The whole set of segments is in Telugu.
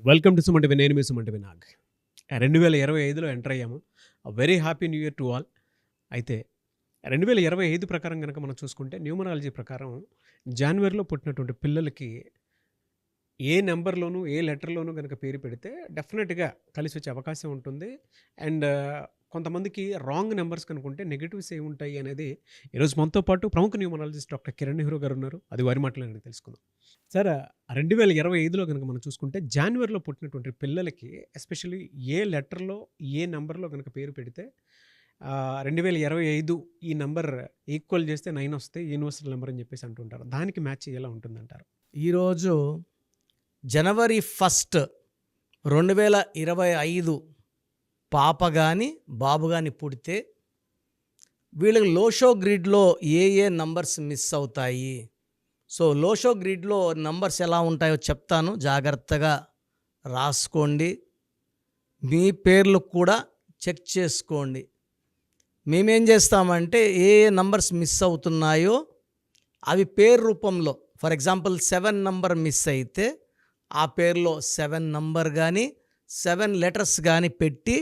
వెల్కమ్ టు సుమంటి నేను మీ సుమంటి వినాగ్ 2025లో ఎంటర్ అయ్యాము. Very happy new year to all. అయితే 2025 ప్రకారం కనుక మనం చూసుకుంటే న్యూమరాలజీ ప్రకారం జనవరిలో పుట్టినటువంటి పిల్లలకి ఏ నెంబర్లోనూ ఏ లెటర్లోనూ కనుక పేరు పెడితే డెఫినెట్గా కలిసి వచ్చే అవకాశం ఉంటుంది. అండ్ కొంతమందికి రాంగ్ నెంబర్స్ కనుకుంటే నెగిటివ్స్ ఏముంటాయి అనేది ఈరోజు మనతో పాటు ప్రముఖ న్యూమరాలజిస్ట్ డాక్టర్ కిరణ్ నెహ్రూ గారు ఉన్నారు. అది వారి మాటలను తెలుసుకుందాం. సార్, 2025లో కనుక మనం చూసుకుంటే జనవరిలో పుట్టినటువంటి పిల్లలకి ఎస్పెషల్లీ ఏ లెటర్లో ఏ నెంబర్లో కనుక పేరు పెడితే 2025 ఈ నెంబర్ ఈక్వల్ చేస్తే 9 వస్తే యూనివర్సల్ నెంబర్ అని చెప్పేసి అంటుంటారు. దానికి మ్యాచ్ ఎలా ఉంటుందంటారు? ఈరోజు జనవరి 1 2025 పాప కానీ బాబు కానీ పుడితే వీళ్ళకి లోషో గ్రిడ్లో ఏ నంబర్స్ మిస్ అవుతాయి. సో లోషో గ్రిడ్లో నంబర్స్ ఎలా ఉంటాయో చెప్తాను, జాగ్రత్తగా రాసుకోండి. మీ పేర్లు కూడా చెక్ చేసుకోండి. మేమేం చేస్తామంటే ఏ నంబర్స్ మిస్ అవుతున్నాయో అవి పేరు రూపంలో, ఫర్ ఎగ్జాంపుల్ 7 నంబర్ మిస్ అయితే ఆ పేరులో 7 నంబర్ కానీ 7 లెటర్స్ కానీ పెట్టి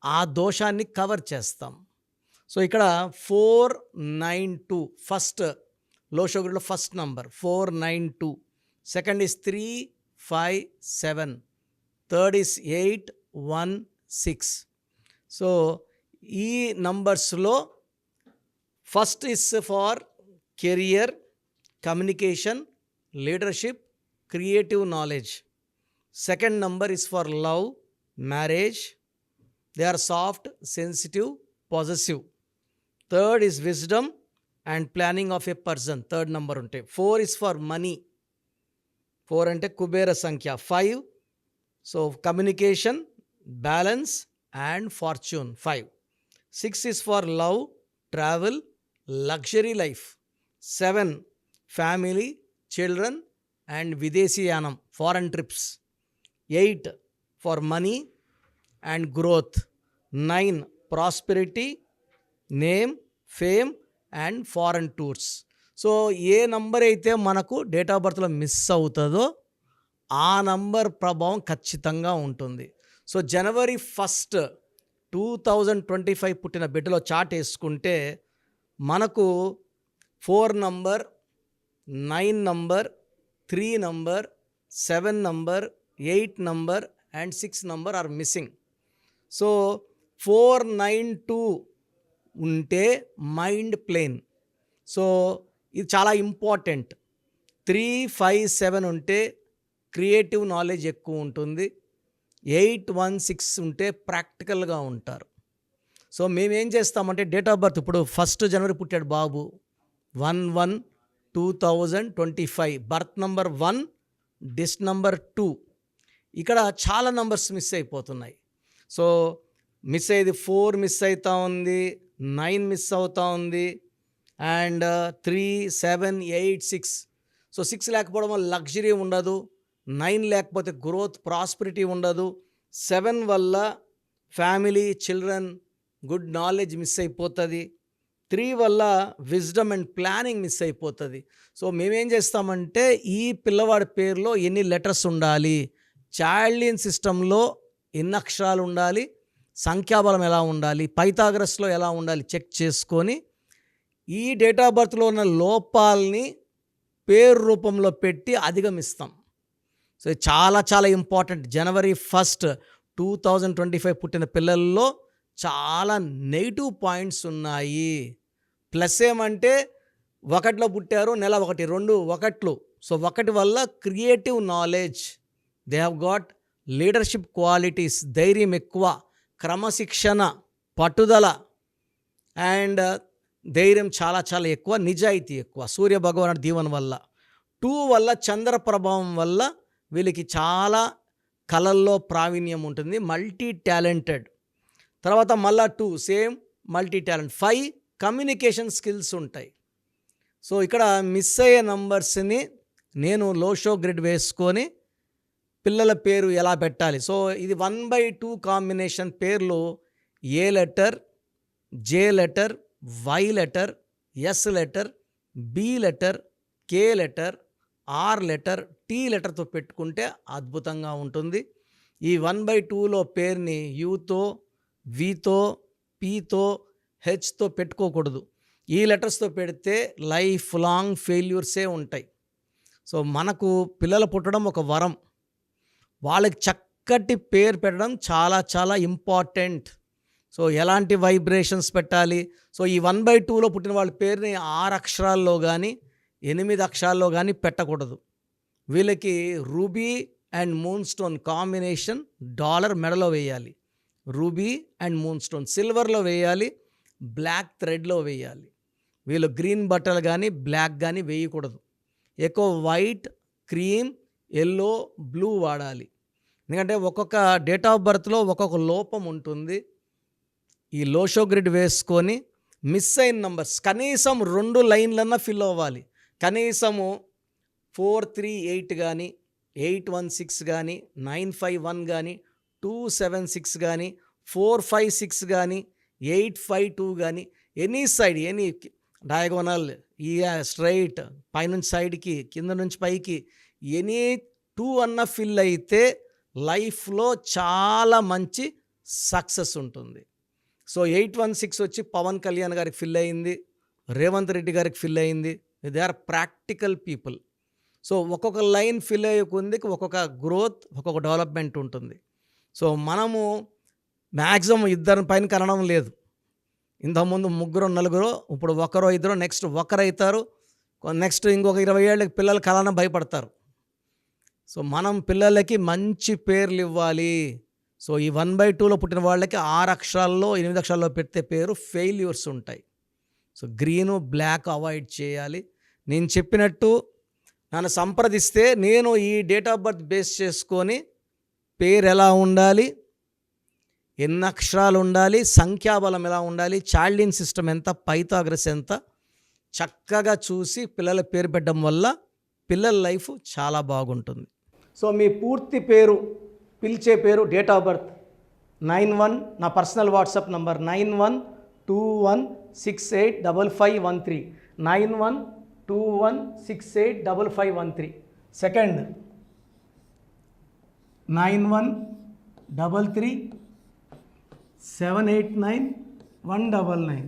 ఆ దోషాన్ని కవర్ చేస్తాం. సో ఇక్కడ 492 ఫస్ట్ లోషోగ్రిడ్లో first number 492, second is 357, third is 816. So ఈ నంబర్స్లో first is for career, communication, leadership, creative knowledge. Second number is for love, marriage. They are soft, sensitive, positive. Third is wisdom and planning of a person. Third number ఉంటే 4 ఇస్ ఫర్ మనీ. 4 అంటే కుబేర సంఖ్య. 5 so communication, balance and fortune. 5. 6 is for love, travel, luxury life. 7 family, children and videsiyanam, foreign trips. 8 for money and growth. 9 prosperity, name, fame and foreign tours. So A number అయితే మనకు డేట్ ఆఫ్ బర్త్లో మిస్ అవుతుందో ఆ నంబర్ ప్రభావం ఖచ్చితంగా ఉంటుంది. సో జనవరి 1 2025 పుట్టిన బిడ్డలో చార్ట్ వేసుకుంటే మనకు 4 number, 9 number, 3 number, 7 number, 8 number and 6 number are missing. So 492 ఉంటే మైండ్ ప్లేన్. సో ఇది చాలా ఇంపార్టెంట్. 357 ఉంటే క్రియేటివ్ నాలెడ్జ్ ఎక్కువ ఉంటుంది. 816 ఉంటే ప్రాక్టికల్గా ఉంటారు. సో మేమేం చేస్తామంటే డేట్ ఆఫ్ బర్త్ ఇప్పుడు 1 జనవరి పుట్టాడు బాబు, 1/1/2025, బర్త్ నంబర్ 1, డిస్ నంబర్ 2. ఇక్కడ చాలా నంబర్స్ మిస్ అయిపోతున్నాయి. సో మిస్ అయ్యేది 4 మిస్ అవుతూ ఉంది, 9 మిస్ అవుతూ ఉంది అండ్ 3, 7, 8, 6. సో 6 లేకపోవడం వల్ల లగ్జరీ ఉండదు, 9 లేకపోతే గ్రోత్, ప్రాస్పెరిటీ ఉండదు, 7 వల్ల family, children, good knowledge miss అయిపోతుంది, 3 వల్ల విజ్డమ్ అండ్ ప్లానింగ్ మిస్ అయిపోతుంది. సో మేమేం చేస్తామంటే ఈ పిల్లవాడి పేరులో ఎన్ని లెటర్స్ ఉండాలి, చైల్డ్లీన్ సిస్టంలో ఎన్ని అక్షరాలు ఉండాలి, సంఖ్యాబలం ఎలా ఉండాలి, పైథాగరస్లో ఎలా ఉండాలి చెక్ చేసుకొని ఈ డేట్ ఆఫ్ బర్త్లో ఉన్న లోపాలని పేరు రూపంలో పెట్టి అధిగమిస్తాం. సో చాలా చాలా ఇంపార్టెంట్. జనవరి 1 2025 పుట్టిన పిల్లల్లో చాలా నెగిటివ్ పాయింట్స్ ఉన్నాయి. ప్లస్ ఏమంటే 1లో పుట్టారు, నెల 1, 2 1. సో 1 వల్ల creative knowledge, they have got leadership qualities, ధైర్యం ఎక్కువ, క్రమశిక్షణ, పట్టుదల అండ్ ధైర్యం చాలా చాలా ఎక్కువ, నిజాయితీ ఎక్కువ, సూర్య భగవానుడి దీవెన వల్ల. 2 వల్ల చంద్ర ప్రభావం వల్ల వీళ్ళకి చాలా కళల్లో ప్రావీణ్యం ఉంటుంది, మల్టీ టాలెంటెడ్. తర్వాత మళ్ళా 2 same multi talent. 5 communication skills ఉంటాయి. సో ఇక్కడ మిస్ అయ్యే నంబర్స్ని నేను లోషో గ్రిడ్ వేసుకొని పిల్లల పేరు ఎలా పెట్టాలి. సో ఇది 1/2 కాంబినేషన్ పేర్లు A letter, J letter, Y letter, S letter, B letter, K letter, R letter, T లెటర్తో పెట్టుకుంటే అద్భుతంగా ఉంటుంది. ఈ 1/2లో పేరుని యూతో, వితో, పీతో, హెచ్తో పెట్టుకోకూడదు. ఈ లెటర్స్తో పెడితే లైఫ్ లాంగ్ ఫెయిల్యూర్సే ఉంటాయి. సో మనకు పిల్లలు పుట్టడం ఒక వరం. వాళ్ళకి చక్కటి పేరు పెట్టడం చాలా చాలా ఇంపార్టెంట్. సో ఎలాంటి వైబ్రేషన్స్ పెట్టాలి? సో ఈ 1/2లో పుట్టిన వాళ్ళ పేరుని 6 అక్షరాల్లో కానీ 8 అక్షరాల్లో కానీ పెట్టకూడదు. వీళ్ళకి ruby and moon stone combination dollar మెడలో వేయాలి. రూబీ అండ్ మూన్ స్టోన్ సిల్వర్లో వేయాలి, బ్లాక్ థ్రెడ్లో వేయాలి. వీళ్ళు గ్రీన్ బట్టలు కానీ బ్లాక్ కానీ వేయకూడదు. ఎక్కువ వైట్, క్రీమ్, ఎల్లో, బ్లూ వాడాలి. ఎందుకంటే ఒక్కొక్క డేట్ ఆఫ్ బర్త్లో ఒక్కొక్క లోపం ఉంటుంది. ఈ లోషో గ్రిడ్ వేసుకొని మిస్ అయిన నంబర్స్ కనీసం 2 లైన్లన్నా ఫిల్ అవ్వాలి. కనీసము 438 కానీ 816 కానీ 951 కానీ 276 కానీ 456 కానీ 852 కానీ ఎనీ సైడ్ ఎనీ డయాగోనల్, ఈ స్ట్రైట్, పైనుంచి సైడ్కి, కింద నుంచి పైకి ఎనీ 2 అన్న ఫిల్ అయితే లైఫ్లో చాలా మంచి సక్సెస్ ఉంటుంది. సో 816 వచ్చి పవన్ కళ్యాణ్ గారికి ఫిల్ అయింది, రేవంత్ రెడ్డి గారికి ఫిల్ అయింది. They are practical people. So ఒక్కొక్క లైన్ ఫిల్ అయ్యే కొద్దికి ఒక్కొక్క గ్రోత్, ఒక్కొక్క డెవలప్మెంట్ ఉంటుంది. సో మనము మ్యాక్సిమం 2 పైన కనడం లేదు. ఇంతకుముందు 3 4, ఇప్పుడు 1 2, నెక్స్ట్ 1 అవుతారు, నెక్స్ట్ ఇంకొక 20 ఏళ్ళకి పిల్లలు కలన భయపడతారు. సో మనం పిల్లలకి మంచి పేర్లు ఇవ్వాలి. సో ఈ 1/2లో పుట్టిన వాళ్ళకి 6 అక్షరాల్లో 8 అక్షరాల్లో పెట్టే పేరు ఫెయిల్యూర్స్ ఉంటాయి. సో గ్రీను, బ్లాక్ అవాయిడ్ చేయాలి. నేను చెప్పినట్టు నన్ను సంప్రదిస్తే నేను ఈ డేట్ ఆఫ్ బర్త్ బేస్ చేసుకొని పేరు ఎలా ఉండాలి, ఎన్ని అక్షరాలు ఉండాలి, సంఖ్యాబలం ఎలా ఉండాలి, చాల్డిన్ సిస్టమ్ ఎంత, పైథాగరస్ ఎంత, చక్కగా చూసి పిల్లల పేరు పెట్టడం వల్ల పిల్లల లైఫ్ చాలా బాగుంటుంది. సో మీ పూర్తి పేరు, పిలిచే పేరు, డేట్ ఆఫ్ బర్త్ 91, నా పర్సనల్ వాట్సాప్ నంబర్ 9121685513, 9121685513. సెకండ్ 9133789199,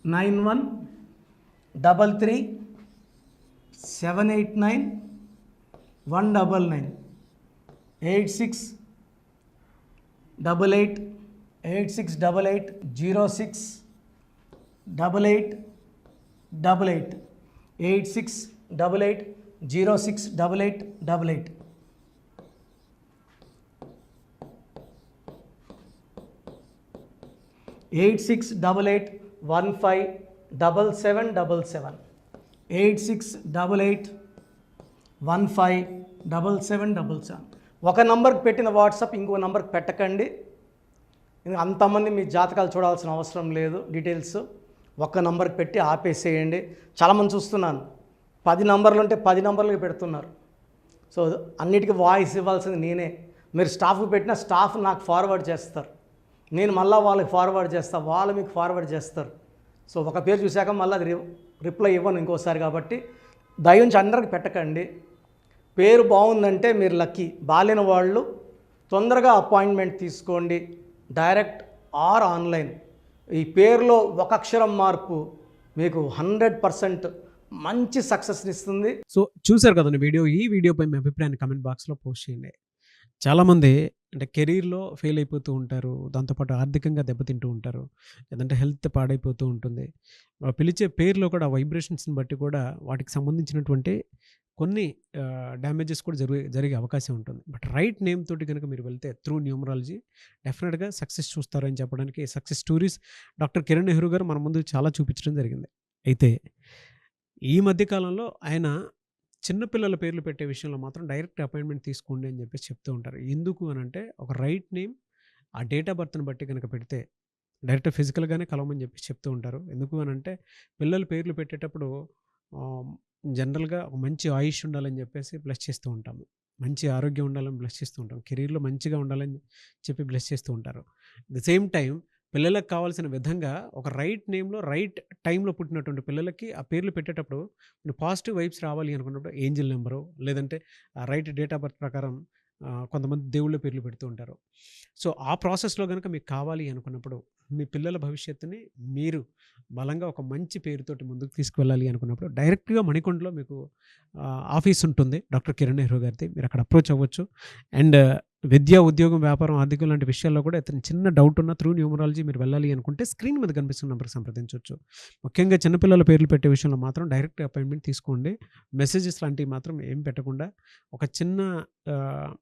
9133789199, 868886880688, 8688068888, 8688157777, 8688157777. ఒక నంబర్కి పెట్టిన వాట్సాప్ ఇంకో నంబర్కి పెట్టకండి. అంతమంది మీ జాతకాలు చూడాల్సిన అవసరం లేదు. డీటెయిల్స్ ఒక్క నంబర్కి పెట్టి ఆపేసేయండి. చాలామంది చూస్తున్నాను 10 నంబర్లు ఉంటే 10 నంబర్లకి పెడుతున్నారు. సో అన్నిటికీ వాయిస్ ఇవ్వాల్సింది నేనే. మీరు స్టాఫ్కి పెట్టిన స్టాఫ్ నాకు ఫార్వర్డ్ చేస్తారు, నేను మళ్ళీ వాళ్ళకి ఫార్వర్డ్ చేస్తాను, వాళ్ళు మీకు ఫార్వర్డ్ చేస్తారు. సో ఒక పేరు చూశాక మళ్ళీ అది రిప్లై ఇవ్వను ఇంకోసారి. కాబట్టి దయించి అందరికి పెట్టకండి. పేరు బాగుందంటే మీరు లక్కీ. బాలేని వాళ్ళు తొందరగా అపాయింట్మెంట్ తీసుకోండి, డైరెక్ట్ ఆర్ ఆన్లైన్. ఈ పేరులో ఒక అక్షరం మార్పు మీకు 100% మంచి సక్సెస్ని ఇస్తుంది. సో చూశారు కదండి వీడియో. ఈ వీడియోపై మీ అభిప్రాయాన్ని కమెంట్ బాక్స్లో పోస్ట్ చేయండి. చాలామంది అంటే కెరీర్లో ఫెయిల్ అయిపోతూ ఉంటారు, దాంతోపాటు ఆర్థికంగా దెబ్బతింటూ ఉంటారు, లేదంటే హెల్త్ పాడైపోతూ ఉంటుంది. పిలిచే పేరులో కూడా వైబ్రేషన్స్ని బట్టి కూడా వాటికి సంబంధించినటువంటి కొన్ని డ్యామేజెస్ కూడా జరిగే అవకాశం ఉంటుంది. బట్ రైట్ నేమ్ తోటి కనుక మీరు వెళ్తే త్రూ న్యూమరాలజీ డెఫినెట్గా సక్సెస్ చూస్తారని చెప్పడానికి success stories doctor Kiran Nehru గారు మన ముందు చాలా చూపించడం జరిగింది. అయితే ఈ మధ్యకాలంలో ఆయన చిన్నపిల్లల పేర్లు పెట్టే విషయంలో మాత్రం డైరెక్ట్ అపాయింట్మెంట్ తీసుకోండి అని చెప్పేసి చెప్తూ ఉంటారు. ఎందుకు అని అంటే ఒక రైట్ నేమ్ ఆ డేట్ ఆఫ్ బర్త్ని బట్టి కనుక పెడితే డైరెక్ట్ ఫిజికల్గానే కలవమని చెప్పేసి చెప్తూ ఉంటారు. ఎందుకు అని అంటే పిల్లల పేర్లు పెట్టేటప్పుడు జనరల్గా ఒక మంచి ఆయుష్ ఉండాలని చెప్పేసి బ్లెస్ చేస్తూ ఉంటాము, మంచి ఆరోగ్యం ఉండాలని బ్లెస్ చేస్తూ ఉంటాం, కెరీర్లో మంచిగా ఉండాలని చెప్పి బ్లెస్ చేస్తూ ఉంటారు. అట్ ద సేమ్ టైం పిల్లలకు కావాల్సిన విధంగా ఒక రైట్ నేమ్లో రైట్ టైంలో పుట్టినటువంటి పిల్లలకి ఆ పేర్లు పెట్టేటప్పుడు పాజిటివ్ వైబ్స్ రావాలి అనుకున్నప్పుడు ఏంజిల్ నెంబరు లేదంటే ఆ రైట్ డేట్ ఆఫ్ బర్త్ ప్రకారం కొంతమంది దేవుళ్ళ పేర్లు పెడుతూ ఉంటారు. సో, ఆ ప్రాసెస్‌లో గనుక మీకు కావాలి అనుకున్నప్పుడు, మీ పిల్లల భవిష్యత్తుని మీరు బలంగా ఒక మంచి పేరుతోటి ముందుకు తీసుకువెళ్ళాలి అనుకున్నప్పుడు, డైరెక్ట్‌గా మణికొండలో మీకు ఆఫీస్ ఉంటుంది. డాక్టర్ కిరణ్ నెహ్రూ గారిది. మీరు అక్కడ అప్రోచ్ అవ్వచ్చు. అండ్ విద్య, ఉద్యోగం, వ్యాపారం, ఆర్థికం లాంటి విషయాల్లో కూడా ఏదైనా చిన్న డౌట్ ఉన్నా త్రూ న్యూమరాలజీ మీరు వెళ్ళాలి అనుకుంటే స్క్రీన్ మీద కనిపిస్తున్న నంబర్‌కి సంప్రదించొచ్చు. ముఖ్యంగా చిన్నపిల్లల పేర్లు పెట్టే విషయంలో మాత్రం డైరెక్ట్ అపాయింట్‌మెంట్ తీసుకోండి. మెసేజెస్ లాంటివి మాత్రం ఏం పెట్టకుండా ఒక చిన్న ఆహ్,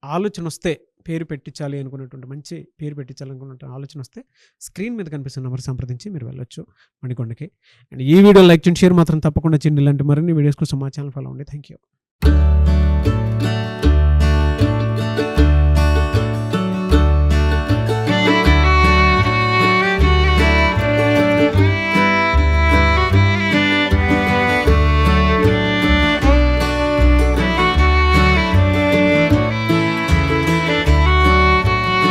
ఆలోచనొస్తే పేరు పెట్టించాలి అనుకున్నటువంటి మంచి పేరు పెట్టించాలనుకున్న ఆలోచనొస్తే స్క్రీన్ మీద కనిపిస్తున్న నంబర్ సంప్రదించి మీరు వెళ్ళొచ్చు మణికొండకి. అండ్ ఈ వీడియో లైక్ చేయండి, షేర్ మాత్రం తప్పకుండా చేయండి. ఇలాంటి మరిన్ని వీడియోస్ కోసం మా ఛానల్ ఫాలో అవ్వండి. Thank you.